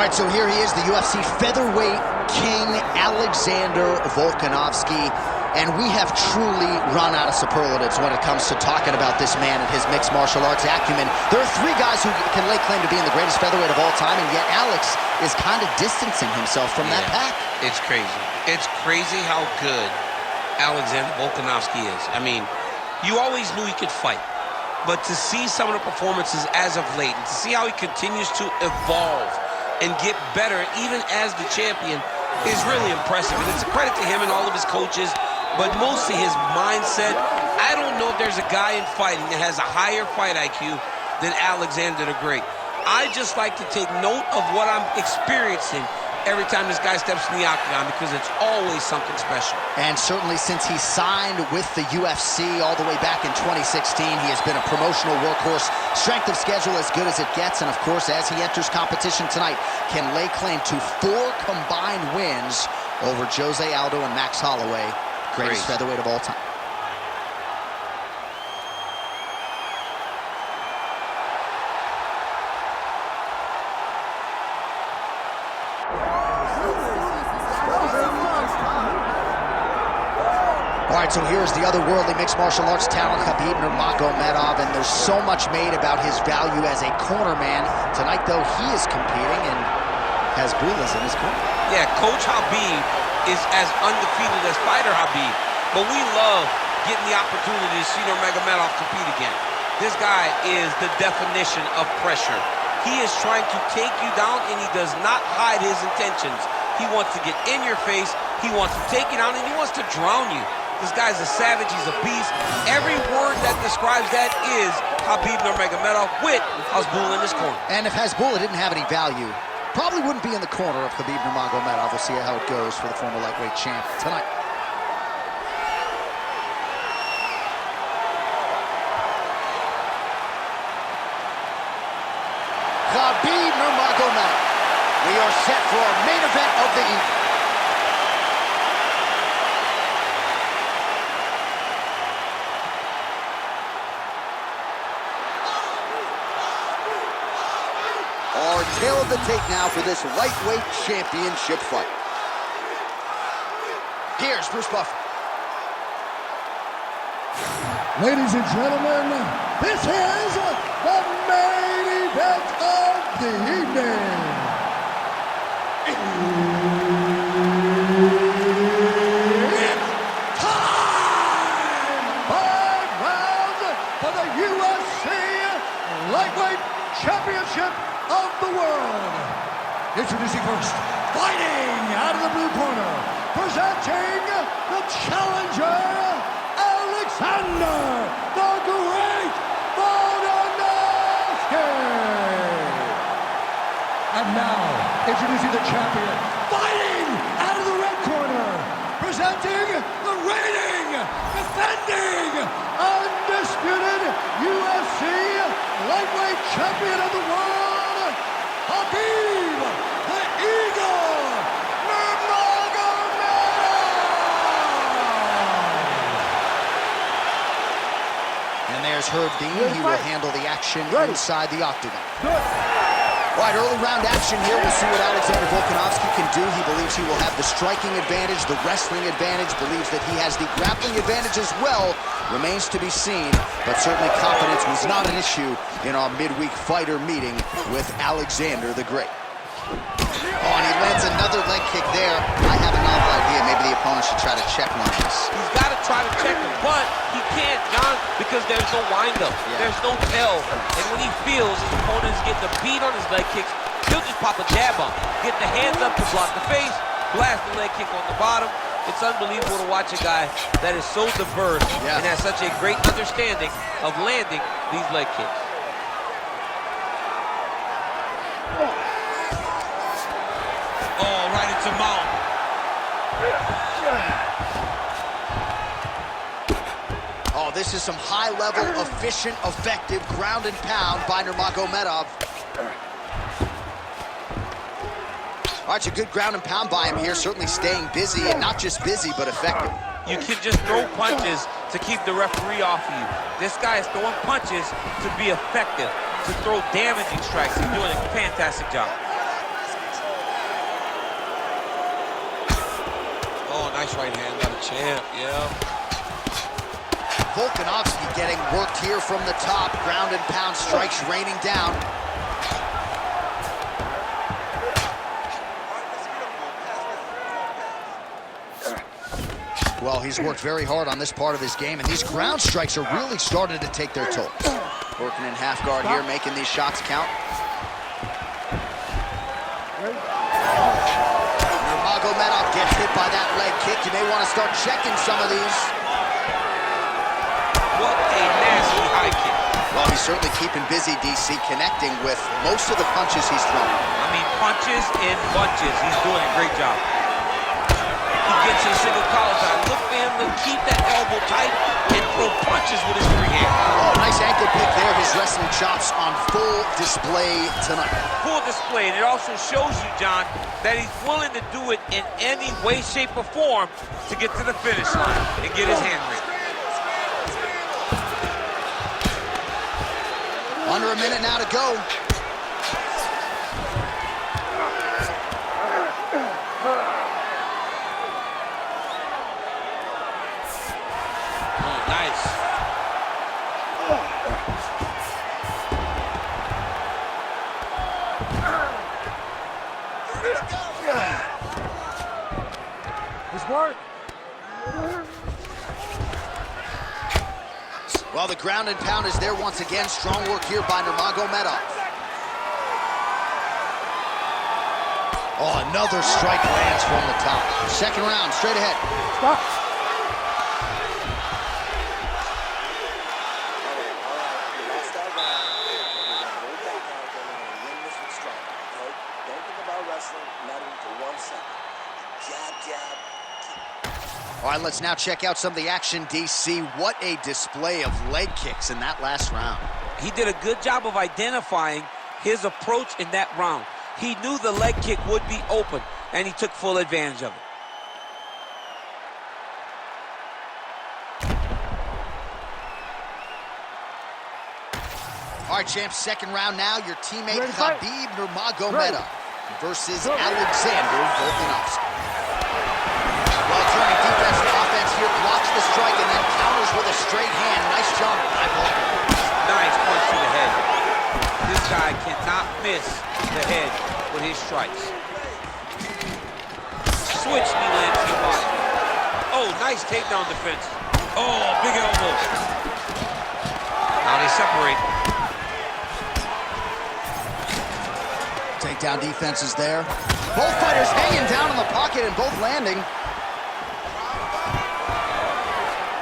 right, so here he is, the UFC featherweight king, Alexander Volkanovski. And we have truly run out of superlatives when it comes to talking about this man and his mixed martial arts acumen. There are three guys who can lay claim to being the greatest featherweight of all time, and yet Alex is kind of distancing himself from that pack. It's crazy. It's crazy how good Alexander Volkanovski is. I mean, you always knew he could fight. But to see some of the performances as of late, and to see how he continues to evolve and get better even as the champion is really impressive. And it's a credit to him and all of his coaches, but mostly his mindset. I don't know if there's a guy in fighting that has a higher fight IQ than Alexander the Great. I just like to take note of what I'm experiencing every time this guy steps in the octagon, because it's always something special. And certainly since he signed with the UFC all the way back in 2016, he has been a promotional workhorse, strength of schedule as good as it gets, and of course, as he enters competition tonight, can lay claim to 4 combined wins over Jose Aldo and Max Holloway, greatest featherweight of all time. All right, so here's the other worldly mixed martial arts talent, Khabib Nurmagomedov, and there's so much made about his value as a corner man. Tonight, though, he is competing and has Bulas in his corner. Yeah, Coach Khabib is as undefeated as fighter Khabib, but we love getting the opportunity to see Nurmagomedov compete again. This guy is the definition of pressure. He is trying to take you down, and he does not hide his intentions. He wants to get in your face, he wants to take you down, and he wants to drown you. This guy's a savage, he's a beast. Every word that describes that is Khabib Nurmagomedov with Hasbulla in his corner. And if Hasbulla didn't have any value, probably wouldn't be in the corner of Khabib Nurmagomedov. We'll see how it goes for the former lightweight champ tonight. Khabib Nurmagomedov. We are set for our main event of the evening. Our tail of the tape now for this lightweight championship fight. Here's Bruce Buffer. Ladies and gentlemen, this is the main event of the evening. It's time! 5 rounds for the UFC Lightweight Championship of the world. Introducing first, fighting out of the blue corner, presenting the challenger, Alexander the Great Volkanovski. And now, introducing the champion, fighting out of the red corner, presenting the reigning, defending, undisputed UFC Lightweight Champion of the world, Khabib the Eagle Nurmagomedov. And there's Herb Dean. He will handle the action inside the octagon. All right, early round action here. We'll see what Alexander Volkanovski can do. He believes he will have the striking advantage, the wrestling advantage, believes that he has the grappling advantage as well. Remains to be seen, but certainly confidence was not an issue in our midweek fighter meeting with Alexander the Great. Oh, and he lands another leg kick there. I have a novel idea. Maybe the opponent should try to check one of these. He's got to try to check him, but he can't, John, because there's no windup. There's no tell. And when he feels his opponent is getting a beat on his leg kicks, he'll just pop a jab on him. Get the hands up to block the face, blast the leg kick on the bottom. It's unbelievable to watch a guy that is so diverse and has such a great understanding of landing these leg kicks. Oh, right into mount. Oh, this is some high-level, efficient, effective ground and pound by Nurmagomedov. All right, so good ground and pound by him here, certainly staying busy, and not just busy, but effective. You can just throw punches to keep the referee off of you. This guy is throwing punches to be effective, to throw damaging strikes. He's doing a fantastic job. Nice right hand by the champ, yeah. Volkanovski getting worked here from the top. Ground and pound strikes raining down. Well, he's worked very hard on this part of his game, and these ground strikes are really starting to take their toll. Working in half guard here, making these shots count. Nurmagomedov gets hit by that leg kick. You may want to start checking some of these. What a nasty high kick. Well, he's certainly keeping busy, DC, connecting with most of the punches he's thrown. I mean, punches in bunches. He's doing a great job. He gets a single collar tie. Look for him to keep that elbow tight and throw punches with his free hand. Oh, nice ankle pick there. His wrestling chops on full display tonight. Full display, and it also shows you, John, that he's willing to do it in any way, shape, or form to get to the finish line and get his hand raised. Under a minute now to go. Nice. It's work. Well, the ground and pound is there once again. Strong work here by Nurmagomedov. Oh, another strike lands from the top. Second round, straight ahead. Stop. All right, let's now check out some of the action, DC. What a display of leg kicks in that last round. He did a good job of identifying his approach in that round. He knew the leg kick would be open, and he took full advantage of it. All right, champs, second round now. Your teammate Khabib Nurmagomedov versus Alexander Volkanovski. Well, turning defense to offense here, blocks the strike and then counters with a straight hand. Nice jump by Volkanovski. Nice punch to the head. This guy cannot miss the head with his strikes. Switch knee lands to the body. Oh, nice takedown defense. Oh, big elbow. Now they separate. Takedown defense is there. Both fighters hanging down in the pocket and both landing.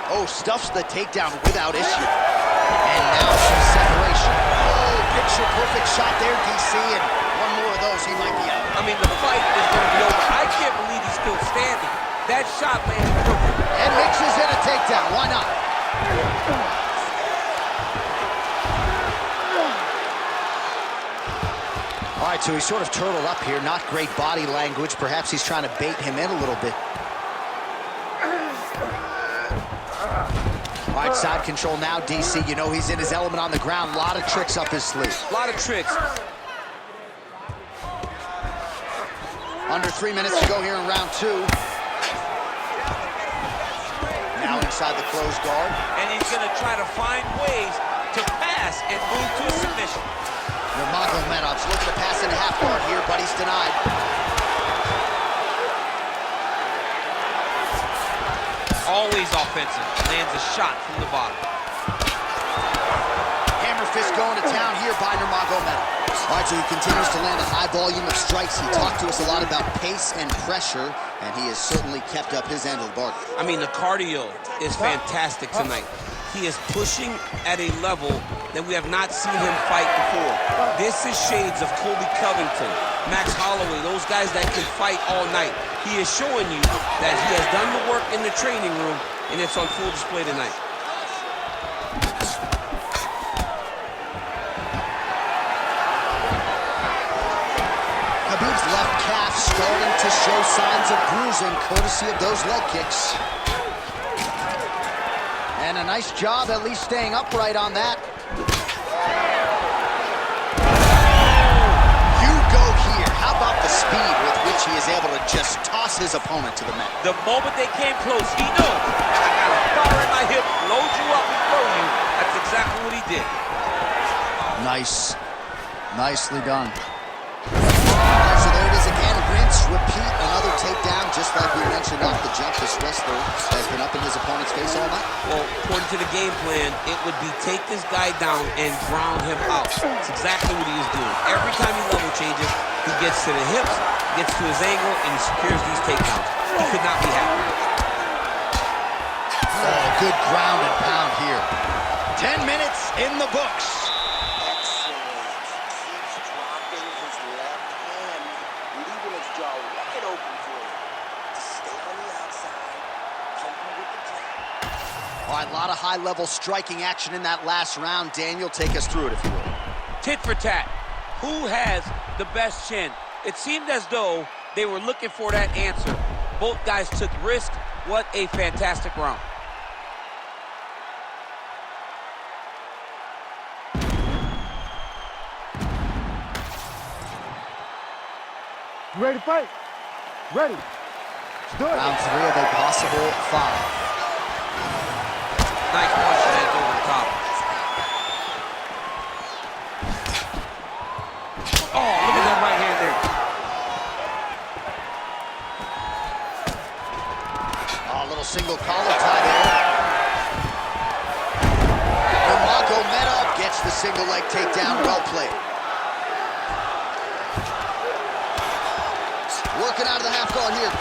Oh, stuffs the takedown without issue. And now some separation. Oh, picture perfect shot there, DC, and one more of those, he might be out. I mean, the fight is going to be over. I can't believe he's still standing. That shot landed perfect. And mixes in a takedown. Why not? All right, so he's sort of turtled up here. Not great body language. Perhaps he's trying to bait him in a little bit. All right, side control now, DC. You know he's in his element on the ground. A lot of tricks up his sleeve. A lot of tricks. Under 3 minutes to go here in round two. Now inside the closed guard. And he's going to try to find ways to pass and move to a submission. Nurmagomedov's looking to pass into half guard here, but he's denied. Always offensive. Lands a shot from the bottom. Hammer fist going to town here by Nurmagomedov. All right, so he continues to land a high volume of strikes. He talked to us a lot about pace and pressure, and he has certainly kept up his end of the bargain. I mean, the cardio is fantastic tonight. He is pushing at a level that we have not seen him fight before. This is shades of Colby Covington, Max Holloway, those guys that can fight all night. He is showing you that he has done the work in the training room, and it's on full display tonight. Khabib's left calf starting to show signs of bruising, courtesy of those leg kicks. And a nice job at least staying upright on that. You go here. How about the speed with which he is able to just toss his opponent to the mat. The moment they came close, he knows, I got a fire in my hip, load you up and throw you. That's exactly what he did. Nice. Nicely done. All right, so there it is again. Rinse, repeat, another takedown, just like we mentioned off the jump. This wrestler has been up in his opponent's face all night. Well, according to the game plan, it would be take this guy down and ground him out. That's exactly what he is doing. Every time he level changes, he gets to the hips, gets to his angle, and he secures these takedowns. He could not be happy. Oh, good ground and pound here. 10 minutes in the books. All right, a lot of high-level striking action in that last round. Daniel, take us through it, if you will. Tit for tat. Who has the best chin? It seemed as though they were looking for that answer. Both guys took risk. What a fantastic round. You ready to fight? Ready. Let's do it. Round 3 of a possible 5. Nice punch lands over the top. Oh, look at that right hand there. Oh, a little single collar tie there. Nurmagomedov gets the single leg takedown. Well played. Working out of the half guard here.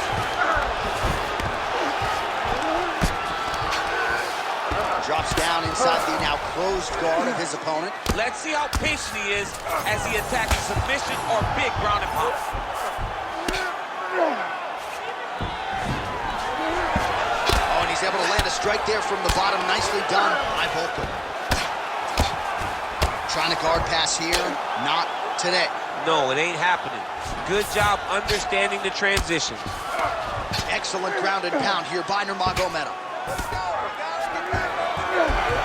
Drops down inside the now closed guard of his opponent. Let's see how patient he is as he attacks a submission or big ground and pound. Oh, and he's able to land a strike there from the bottom. Nicely done by Volkov. Trying to guard pass here. Not today. No, it ain't happening. Good job understanding the transition. Excellent ground and pound here by Nurmagomedov.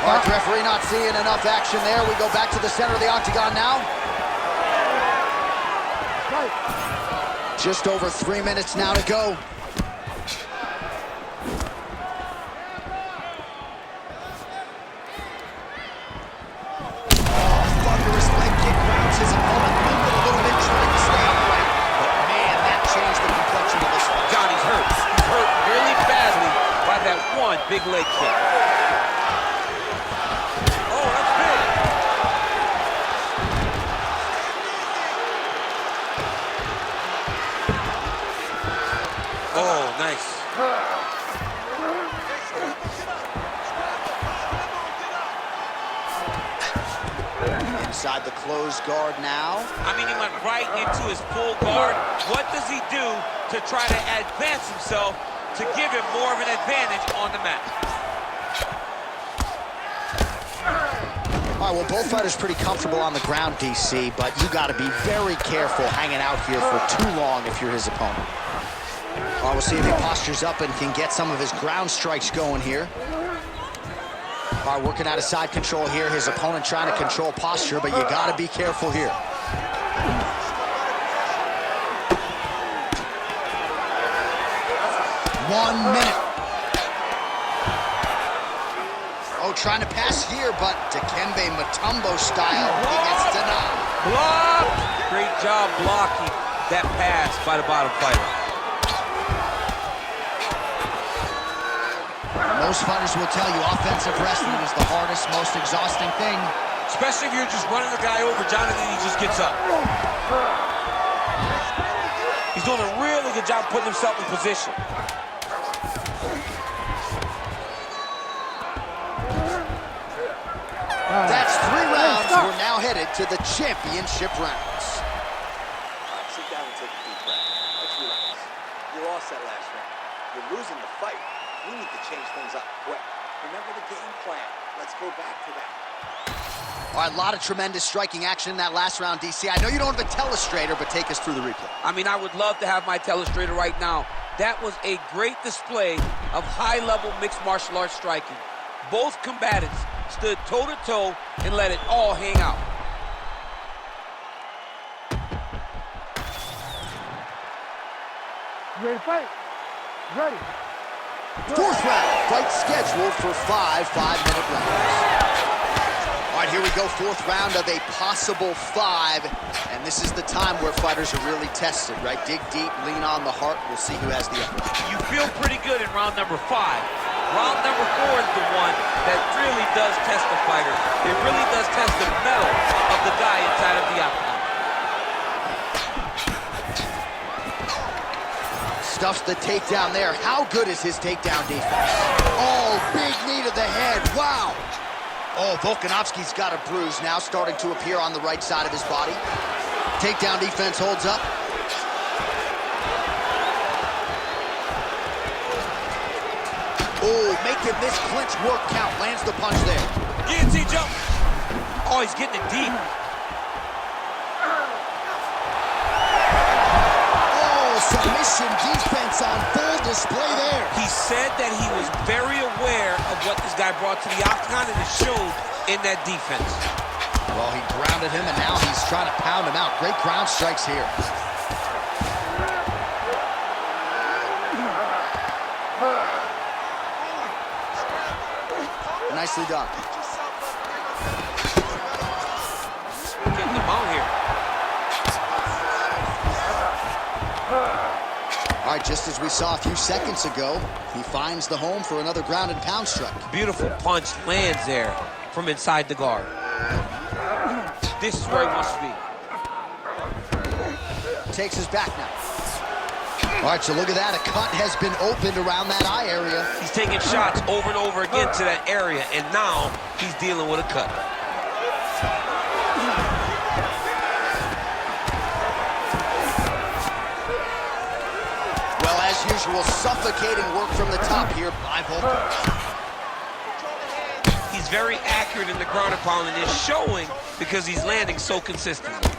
All right, referee not seeing enough action there. We go back to the center of the octagon now. Just over 3 minutes now to go. Oh, thunderous leg kick grounds his opponent. Moving a little bit, trying to stay upright. But man, that changed the complexion of this fight. Johnny's hurt. He's hurt really badly by that one big leg kick. Oh, nice. Inside the closed guard now. I mean, he went right into his full guard. What does he do to try to advance himself to give him more of an advantage on the mat? All right, well, both fighters pretty comfortable on the ground, DC, but you got to be very careful hanging out here for too long if you're his opponent. All right, we'll see if he postures up and can get some of his ground strikes going here. All right, working out of side control here. His opponent trying to control posture, but you got to be careful here. 1 minute. Oh, trying to pass here, but Dikembe Mutombo style, he gets denied. Block! Great job blocking that pass by the bottom fighter. Most fighters will tell you offensive wrestling is the hardest, most exhausting thing. Especially if you're just running the guy over, Jonathan, he just gets up. He's doing a really good job putting himself in position. That's 3 rounds. We're now headed to the championship rounds. Sit down and take a deep breath. Let's relax. You lost that last round. You're losing the fight. We need to change things up quick. Remember the game plan. Let's go back to that. All right, a lot of tremendous striking action in that last round, DC. I know you don't have a telestrator, but take us through the replay. I mean, I would love to have my telestrator right now. That was a great display of high-level mixed martial arts striking. Both combatants stood toe-to-toe and let it all hang out. Ready to fight? Ready. Fourth round, fight scheduled for 5 5-minute rounds. All right, here we go, fourth round of a possible 5, and this is the time where fighters are really tested, right? Dig deep, lean on the heart, we'll see who has the upper hand. You feel pretty good in round number 5. Round number 4 is the one that really does test the fighter. It really does test the mettle of the guy inside of the octagon. Stuffs the takedown there. How good is his takedown defense? Oh, big knee to the head. Wow. Oh, Volkanovski's got a bruise now starting to appear on the right side of his body. Takedown defense holds up. Oh, making this clinch work count. Lands the punch there. Guillotine jump. Oh, he's getting it deep. Submission defense on full display there. He said that he was very aware of what this guy brought to the octagon, and it showed in that defense. Well, he grounded him, and now he's trying to pound him out. Great ground strikes here. Nicely done. Getting the mount here. All right, just as we saw a few seconds ago, he finds the home for another ground and pound strike. Beautiful punch lands there from inside the guard. This is where he wants to be. Takes his back now. All right, so look at that. A cut has been opened around that eye area. He's taking shots over and over again to that area, and now he's dealing with a cut. As usual, suffocating work from the top here by Volk. He's very accurate in the ground and pound, and it's showing because he's landing so consistently.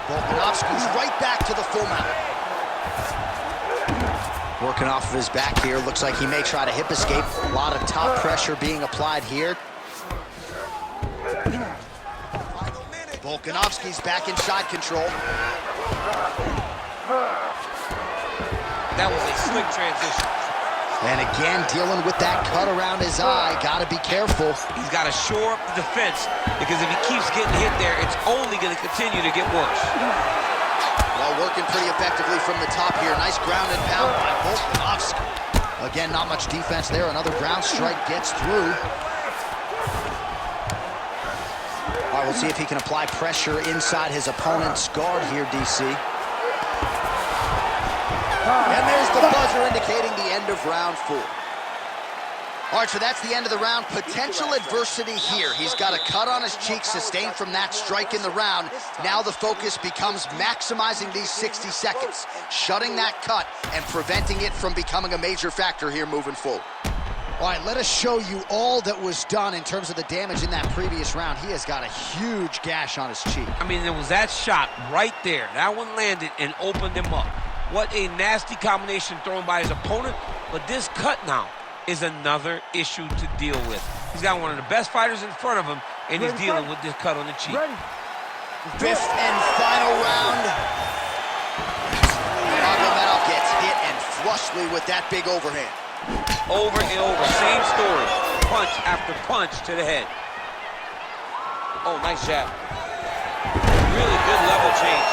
Volkanovski's right back to the full mount. Working off of his back here. Looks like he may try to hip escape. A lot of top pressure being applied here. Volkanovski's back in shot control. That was a slick transition. And again, dealing with that cut around his eye. Got to be careful. He's got to shore up the defense, because if he keeps getting hit there, it's only going to continue to get worse. Well, working pretty effectively from the top here. Nice ground and pound by Volkanovski. Again, not much defense there. Another ground strike gets through. All right, we'll see if he can apply pressure inside his opponent's guard here, DC. And there's the buzzer indicating the end of round 4. All right, so that's the end of the round. Potential adversity here. He's got a cut on his cheek sustained from that strike in the round. Now the focus becomes maximizing these 60 seconds, shutting that cut and preventing it from becoming a major factor here moving forward. All right, let us show you all that was done in terms of the damage in that previous round. He has got a huge gash on his cheek. I mean, there was that shot right there. That one landed and opened him up. What a nasty combination thrown by his opponent. But this cut now is another issue to deal with. He's got one of the best fighters in front of him, and he's dealing with this cut on the cheek. Fifth and final round. Nurmagomedov gets hit and flushly with that big overhand. Over and over, same story. Punch after punch to the head. Oh, nice jab. Really good level change.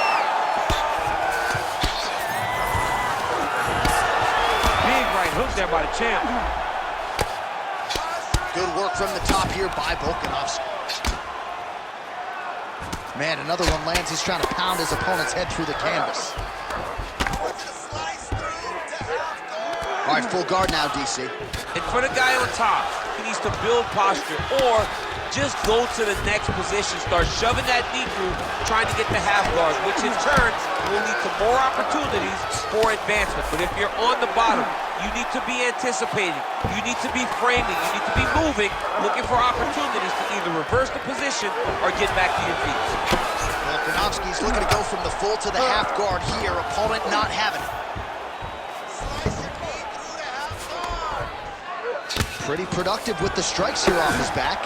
Big right hook there by the champ. Good work from the top here by Volkanovski. Man, another one lands. He's trying to pound his opponent's head through the canvas. All right, full guard now, DC. And for the guy on top, he needs to build posture or just go to the next position, start shoving that knee through, trying to get the half guard, which in turn will lead to more opportunities for advancement. But if you're on the bottom, you need to be anticipating, you need to be framing, you need to be moving, looking for opportunities to either reverse the position or get back to your feet. Volkanovski's looking to go from the full to the half guard here. Opponent not having it. Pretty productive with the strikes here off his back.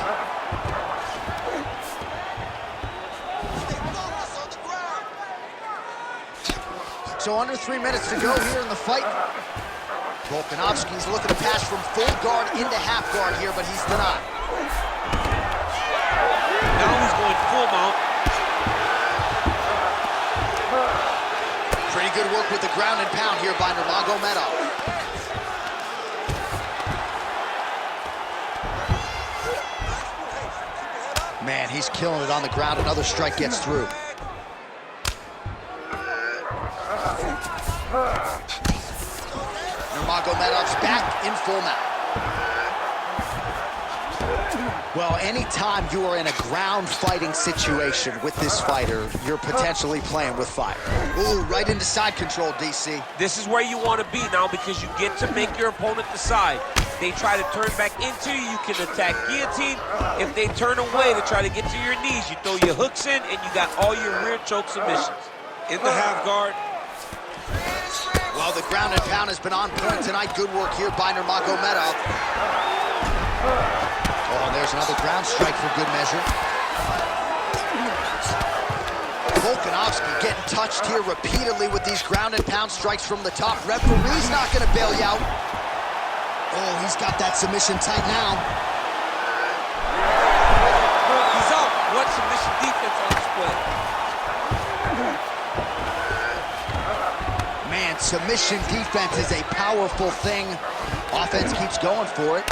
So under 3 minutes to go here in the fight. Volkanovski's looking to pass from full guard into half guard here, but he's denied. Now he's going full mount. Pretty good work with the ground and pound here by Nurmagomedov. Man, he's killing it on the ground. Another strike gets through. Nurmagomedov's back in full mount. Well, anytime you are in a ground fighting situation with this fighter, you're potentially playing with fire. Ooh, right into side control, DC. This is where you want to be now because you get to make your opponent decide. They try to turn back into you, you can attack guillotine. If they turn away to try to get to your knees, you throw your hooks in and you got all your rear choke submissions. In the half guard. Well, the ground and pound has been on point tonight. Good work here by Nurmagomedov. Oh, and there's another ground strike for good measure. Volkanovski getting touched here repeatedly with these ground and pound strikes from the top. Referee's not going to bail you out. Oh, he's got that submission tight now. He's out. What submission defense on display? Man, submission defense is a powerful thing. Offense keeps going for it.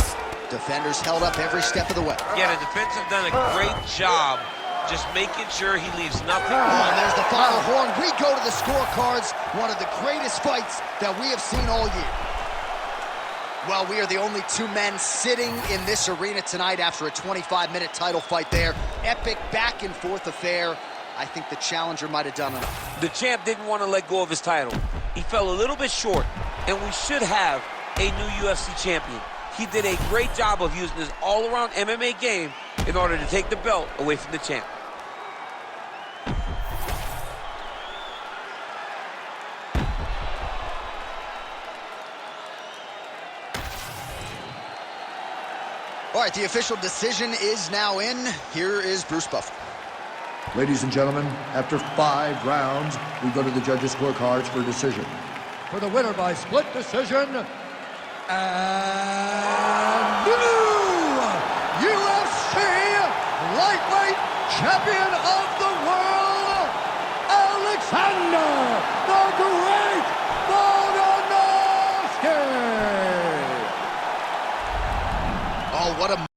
Defenders held up every step of the way. Yeah, the defense have done a great job just making sure he leaves nothing. Oh, and there's the final horn. We go to the scorecards. One of the greatest fights that we have seen all year. Well, we are the only two men sitting in this arena tonight after a 25-minute title fight there. Epic back-and-forth affair. I think the challenger might have done enough. The champ didn't want to let go of his title. He fell a little bit short, and we should have a new UFC champion. He did a great job of using his all-around MMA game in order to take the belt away from the champ. All right, the official decision is now in. Here is Bruce Buffer. Ladies and gentlemen, after 5 rounds, we go to the judges' scorecards for decision. For the winner by split decision, and new UFC lightweight champion of the world, Alexander the Great Volkanovski. Oh, what a